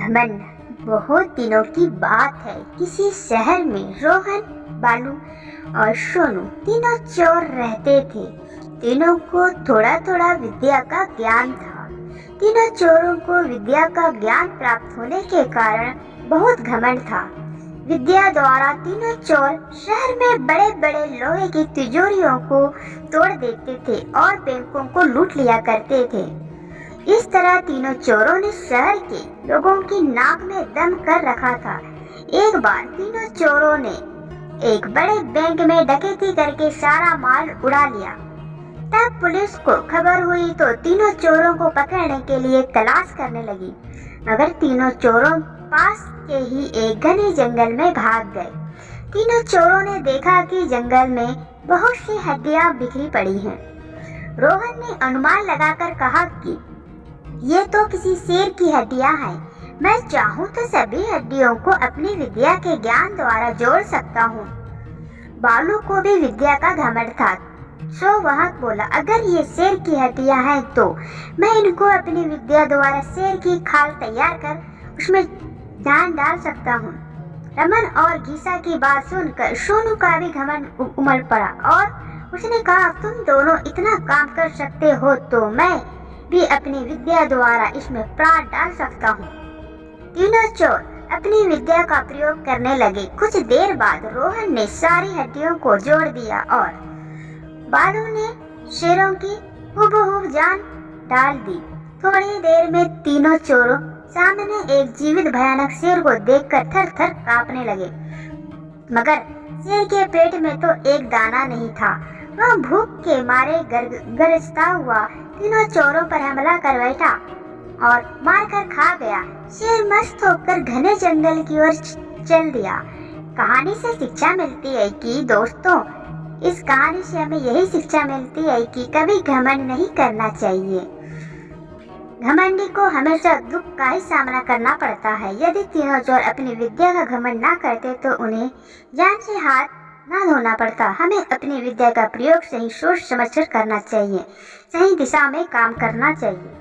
घमंड। बहुत दिनों की बात है, किसी शहर में रोहन, बालू और सोनू तीनों चोर रहते थे। तीनों को थोड़ा थोड़ा विद्या का ज्ञान था। तीनों चोरों को विद्या का ज्ञान प्राप्त होने के कारण बहुत घमंड था। विद्या द्वारा तीनों चोर शहर में बड़े बड़े लोहे की तिजोरियों को तोड़ देते थे और बैंकों को लूट लिया करते थे। इस तरह तीनों चोरों ने शहर के लोगों की नाक में दम कर रखा था। एक बार तीनों चोरों ने एक बड़े बैंक में डकैती करके सारा माल उड़ा लिया। तब पुलिस को खबर हुई तो तीनों चोरों को पकड़ने के लिए तलाश करने लगी, मगर तीनों चोरों पास के ही एक घने जंगल में भाग गए। तीनों चोरों ने देखा कि जंगल में बहुत सी हड्डियां बिखरी पड़ी हैं। रोहन ने अनुमान लगाकर कहा कि ये तो किसी शेर की हड्डियां हैं। मैं चाहूँ तो सभी हड्डियों को अपनी विद्या के ज्ञान द्वारा जोड़ सकता हूँ। बालू को भी विद्या का घमंड था, सो वह बोला, अगर ये शेर की हड्डियां हैं तो मैं इनको अपनी विद्या द्वारा शेर की खाल तैयार कर उसमें जान डाल सकता हूँ। रमन और गीसा की बात सुनकर सोनू का भी घमंड उमड़ पड़ा और उसने कहा, तुम दोनों इतना काम कर सकते हो तो मैं भी अपनी विद्या द्वारा इसमें प्राण डाल सकता हूँ। तीनों चोर अपनी विद्या का प्रयोग करने लगे। कुछ देर बाद रोहन ने सारी हड्डियों को जोड़ दिया और बालू ने शेरों की हुबहू जान डाल दी। थोड़ी देर में तीनों चोरों सामने एक जीवित भयानक शेर को देखकर थर थर कांपने लगे, मगर शेर के पेट में तो एक दाना नहीं था। वह भूख के मारे गरजता हुआ तीनों चोरों पर हमला कर बैठा और मारकर खा गया। शेर मस्त होकर घने जंगल की ओर चल दिया। कहानी से शिक्षा मिलती है कि दोस्तों, इस कहानी से हमें यही शिक्षा मिलती है कि कभी घमंड नहीं करना चाहिए। घमंडी को हमेशा दुख का ही सामना करना पड़ता है। यदि तीनों चोर अपनी विद्या का घमंड न करते तो उन्हें जान से हाथ न धोना पड़ता। हमें अपनी विद्या का प्रयोग सही सोच समझकर करना चाहिए, सही दिशा में काम करना चाहिए।